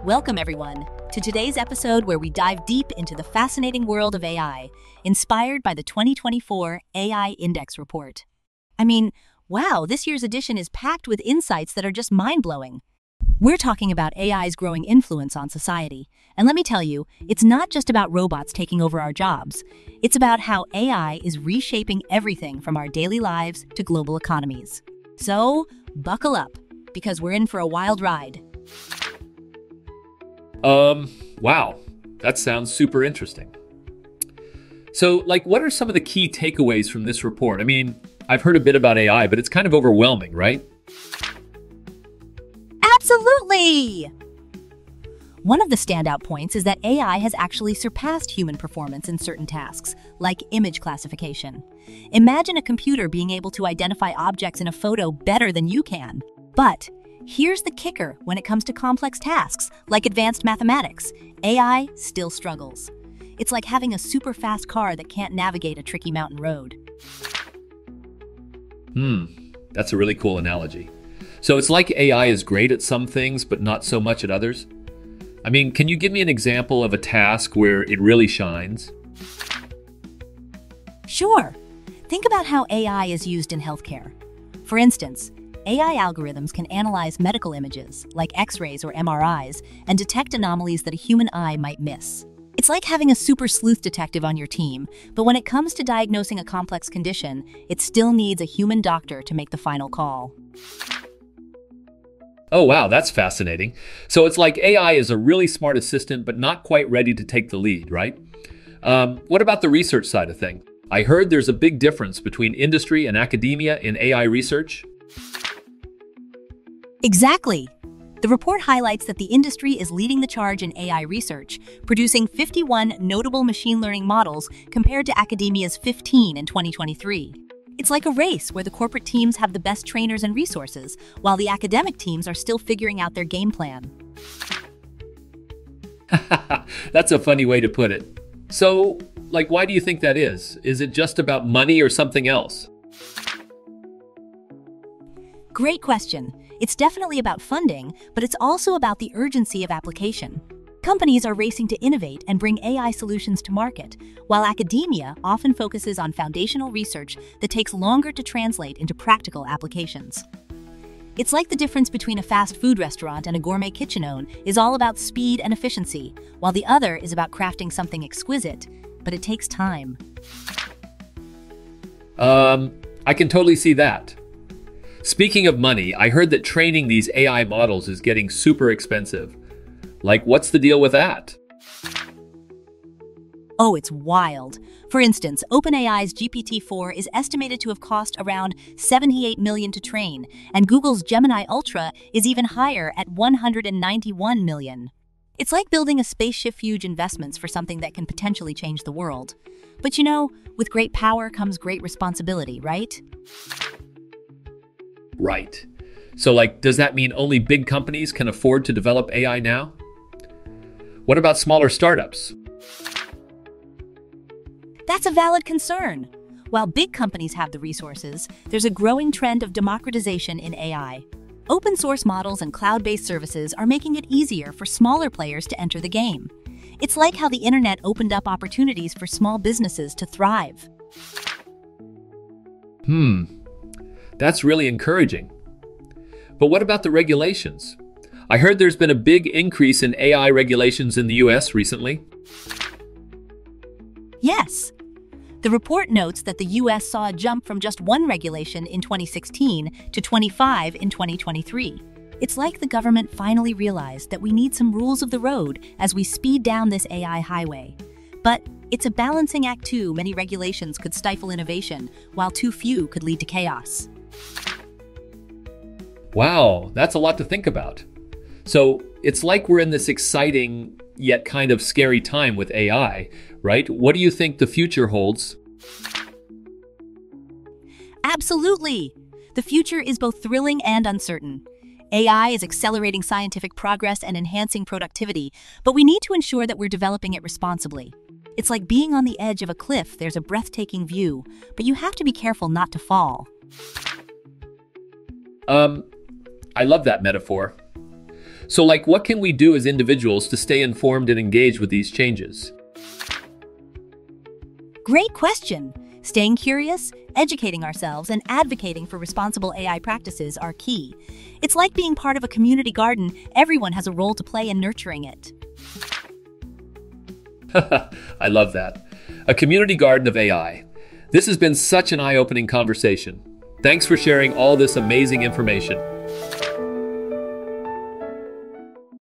Welcome, everyone, to today's episode where we dive deep into the fascinating world of AI, inspired by the 2024 AI Index Report. I mean, wow, this year's edition is packed with insights that are just mind-blowing. We're talking about AI's growing influence on society. And let me tell you, it's not just about robots taking over our jobs. It's about how AI is reshaping everything from our daily lives to global economies. So, buckle up, because we're in for a wild ride. Wow, that sounds super interesting. So, what are some of the key takeaways from this report? I mean, I've heard a bit about AI, but it's kind of overwhelming, right? Absolutely! One of the standout points is that AI has actually surpassed human performance in certain tasks, like image classification. Imagine a computer being able to identify objects in a photo better than you can. But here's the kicker when it comes to complex tasks, like advanced mathematics. AI still struggles. It's like having a super fast car that can't navigate a tricky mountain road. That's a really cool analogy. So it's like AI is great at some things, but not so much at others? I mean, can you give me an example of a task where it really shines? Sure. Think about how AI is used in healthcare. For instance, AI algorithms can analyze medical images, like X-rays or MRIs, and detect anomalies that a human eye might miss. It's like having a super sleuth detective on your team, but when it comes to diagnosing a complex condition, it still needs a human doctor to make the final call. Oh, wow, that's fascinating. So it's like AI is a really smart assistant, but not quite ready to take the lead, right? What about the research side of things? I heard there's a big difference between industry and academia in AI research. Exactly. The report highlights that the industry is leading the charge in AI research, producing 51 notable machine learning models compared to academia's 15 in 2023. It's like a race where the corporate teams have the best trainers and resources, while the academic teams are still figuring out their game plan. That's a funny way to put it. So, why do you think that is? Is it just about money or something else? Great question. It's definitely about funding, but it's also about the urgency of application. Companies are racing to innovate and bring AI solutions to market, while academia often focuses on foundational research that takes longer to translate into practical applications. It's like the difference between a fast food restaurant and a gourmet kitchen is all about speed and efficiency, while the other is about crafting something exquisite, but it takes time. I can totally see that. Speaking of money, I heard that training these AI models is getting super expensive. What's the deal with that? Oh, it's wild. For instance, OpenAI's GPT-4 is estimated to have cost around $78 million to train, and Google's Gemini Ultra is even higher at $191 million. It's like building a spaceship-huge investments for something that can potentially change the world. But with great power comes great responsibility, right? Right. So, does that mean only big companies can afford to develop AI now? What about smaller startups? That's a valid concern. While big companies have the resources, there's a growing trend of democratization in AI. Open source models and cloud-based services are making it easier for smaller players to enter the game. It's like how the internet opened up opportunities for small businesses to thrive. That's really encouraging. But what about the regulations? I heard there's been a big increase in AI regulations in the US recently. Yes. The report notes that the US saw a jump from just one regulation in 2016 to 25 in 2023. It's like the government finally realized that we need some rules of the road as we speed down this AI highway. But it's a balancing act too. Many regulations could stifle innovation, while too few could lead to chaos. Wow, that's a lot to think about. So it's like we're in this exciting yet kind of scary time with AI, right? What do you think the future holds? Absolutely. The future is both thrilling and uncertain. AI is accelerating scientific progress and enhancing productivity, but we need to ensure that we're developing it responsibly. It's like being on the edge of a cliff. There's a breathtaking view, but you have to be careful not to fall. I love that metaphor. So, like, what can we do as individuals to stay informed and engaged with these changes? Great question. Staying curious, educating ourselves, and advocating for responsible AI practices are key. It's like being part of a community garden. Everyone has a role to play in nurturing it. I love that. A community garden of AI. This has been such an eye-opening conversation. Thanks for sharing all this amazing information.